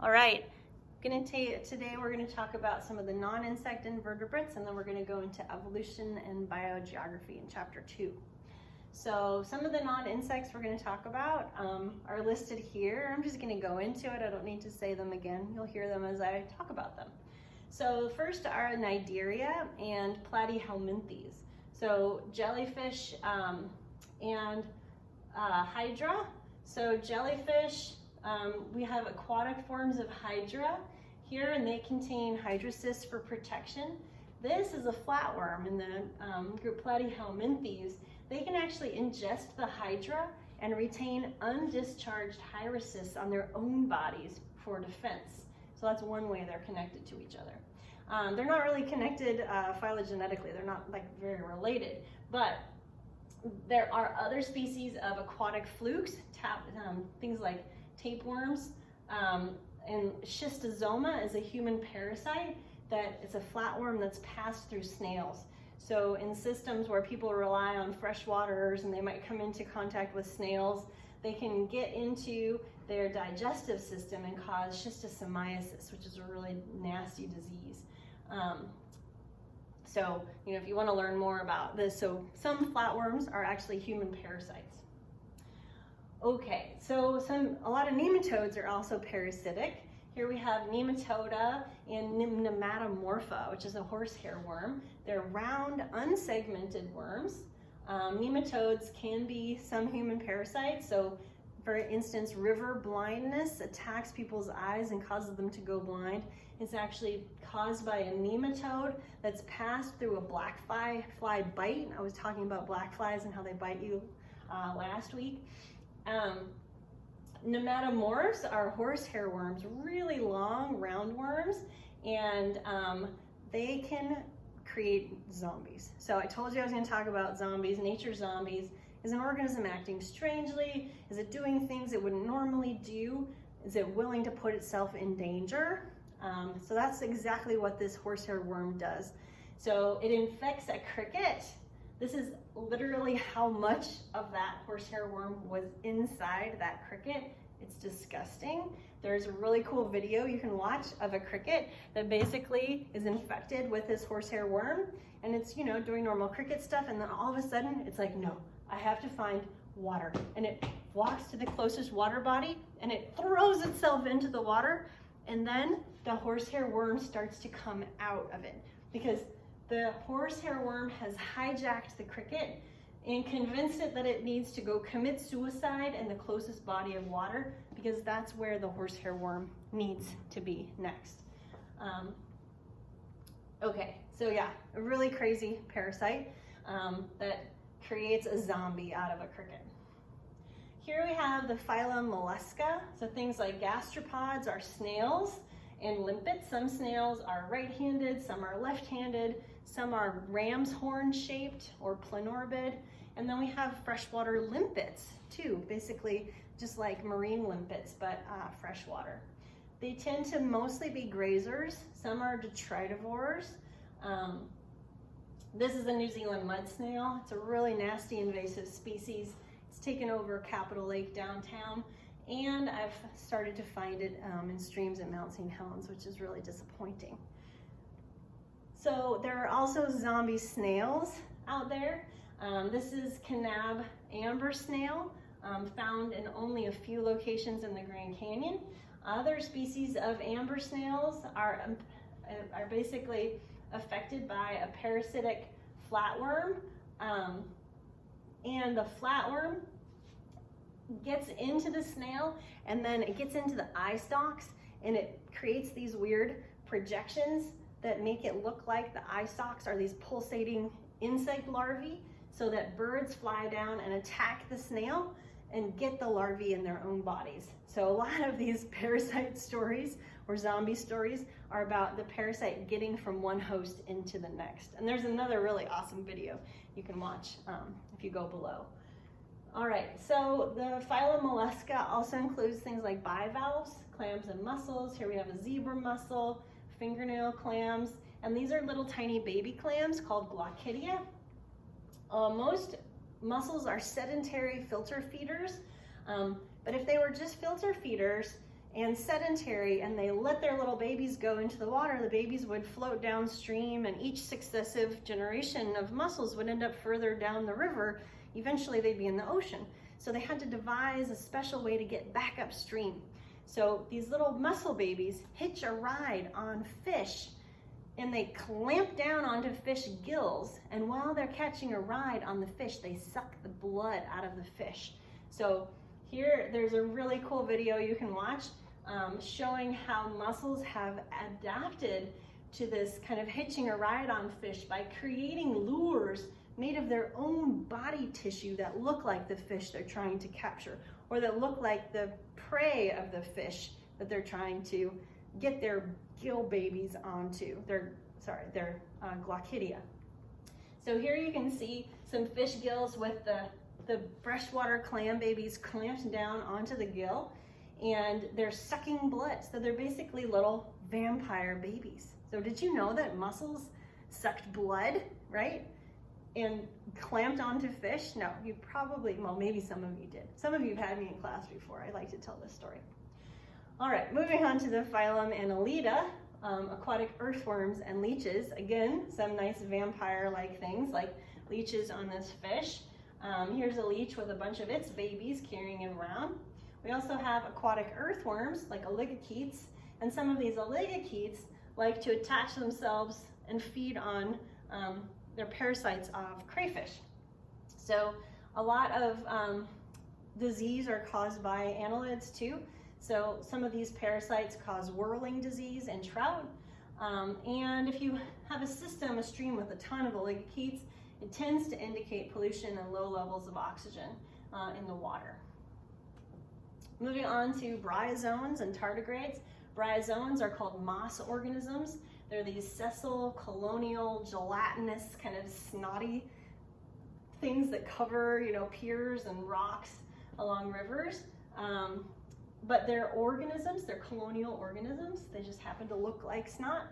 All right, today we're going to talk about some of the non-insect invertebrates, and then we're going to go into evolution and biogeography in chapter 2. So some of the non-insects we're going to talk about are listed here. I'm just going to go into it. I don't need to say them again. You'll hear them as I talk about them. So first are Cnidaria and Platyhelminthes. So jellyfish and hydra. So jellyfish, we have aquatic forms of hydra here, and they contain hydrocysts for protection. This is a flatworm in the group Platyhelminthes. They can actually ingest the hydra and retain undischarged hydrocysts on their own bodies for defense. So that's one way they're connected to each other. They're not really connected phylogenetically. They're not like very related, but there are other species of aquatic flukes, things like tapeworms, and schistosoma is a human parasite that it's a flatworm that's passed through snails. So in systems where people rely on fresh waters and they might come into contact with snails, they can get into their digestive system and cause schistosomiasis, which is a really nasty disease. So, if you want to learn more about this, so some flatworms are actually human parasites. Okay, so a lot of nematodes are also parasitic. Here we have Nematoda and Nematomorpha, which is a horsehair worm. They're round, unsegmented worms. Nematodes can be some human parasites. So, for instance, river blindness attacks people's eyes and causes them to go blind. It's actually caused by a nematode that's passed through a black fly bite. I was talking about black flies and how they bite you last week. Nematomorphs are horsehair worms, really long, round worms, and they can create zombies. So I told you I was going to talk about zombies. Nature zombies is an organism acting strangely. Is it doing things it wouldn't normally do? Is it willing to put itself in danger? So that's exactly what this horsehair worm does. So it infects a cricket. This is literally how much of that horsehair worm was inside that cricket. It's disgusting. There's a really cool video you can watch of a cricket that basically is infected with this horsehair worm, and it's, doing normal cricket stuff, and then all of a sudden it's like, no, I have to find water. And it walks to the closest water body and it throws itself into the water, and then the horsehair worm starts to come out of it because the horsehair worm has hijacked the cricket and convinced it that it needs to go commit suicide in the closest body of water, because that's where the horsehair worm needs to be next. Okay, so yeah, a really crazy parasite that creates a zombie out of a cricket. Here we have the phylum mollusca. So things like gastropods are snails and limpets. Some snails are right-handed, some are left-handed, some are ram's horn shaped or planorbid. And then we have freshwater limpets too, basically just like marine limpets, but freshwater. They tend to mostly be grazers. Some are detritivores. This is a New Zealand mud snail. It's a really nasty invasive species. It's taken over Capitol Lake downtown, and I've started to find it in streams at Mount St. Helens, which is really disappointing. So there are also zombie snails out there. This is Kanab amber snail, found in only a few locations in the Grand Canyon. Other species of amber snails are basically affected by a parasitic flatworm, and the flatworm gets into the snail, and then it gets into the eye stalks, and it creates these weird projections that make it look like the eye stalks are these pulsating insect larvae, so that birds fly down and attack the snail and get the larvae in their own bodies. So a lot of these parasite stories or zombie stories are about the parasite getting from one host into the next. And there's another really awesome video you can watch if you go below. All right, so the phylum mollusca also includes things like bivalves, clams and mussels. Here we have a zebra mussel, fingernail clams, and these are little tiny baby clams called Glaucidia. Most mussels are sedentary filter feeders, but if they were just filter feeders and sedentary, and they let their little babies go into the water, the babies would float downstream, and each successive generation of mussels would end up further down the river. Eventually they'd be in the ocean. So they had to devise a special way to get back upstream. So these little mussel babies hitch a ride on fish, and they clamp down onto fish gills, and while they're catching a ride on the fish, they suck the blood out of the fish. So here, there's a really cool video you can watch showing how mussels have adapted to this kind of hitching a ride on fish by creating lures made of their own body tissue that look like the fish they're trying to capture, or that look like the prey of the fish that they're trying to get their gill babies onto, their glaucidia. So here you can see some fish gills with the freshwater clam babies clamped down onto the gill, and they're sucking blood. So they're basically little vampire babies. So did you know that mussels sucked blood, right? And clamped onto fish? No, you probably, well, maybe some of you did. Some of you have had me in class before. I like to tell this story. All right, moving on to the phylum Annelida, aquatic earthworms and leeches. Again, some nice vampire-like things like leeches on this fish. Here's a leech with a bunch of its babies carrying it around. We also have aquatic earthworms like oligochaetes, and some of these oligochaetes like to attach themselves and feed on their parasites of crayfish. So a lot of disease are caused by annelids too. So some of these parasites cause whirling disease in trout. And if you have a stream with a ton of oligochaetes, it tends to indicate pollution and low levels of oxygen in the water. Moving on to bryozoans and tardigrades. Bryozoans are called moss organisms. They're these sessile, colonial, gelatinous, kind of snotty things that cover, piers and rocks along rivers. But they're organisms, they're colonial organisms. They just happen to look like snot.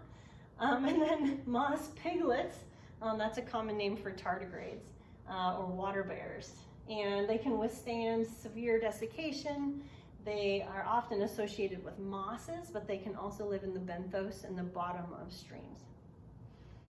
And then moss piglets, that's a common name for tardigrades or water bears. And they can withstand severe desiccation. They are often associated with mosses, but they can also live in the benthos and the bottom of streams.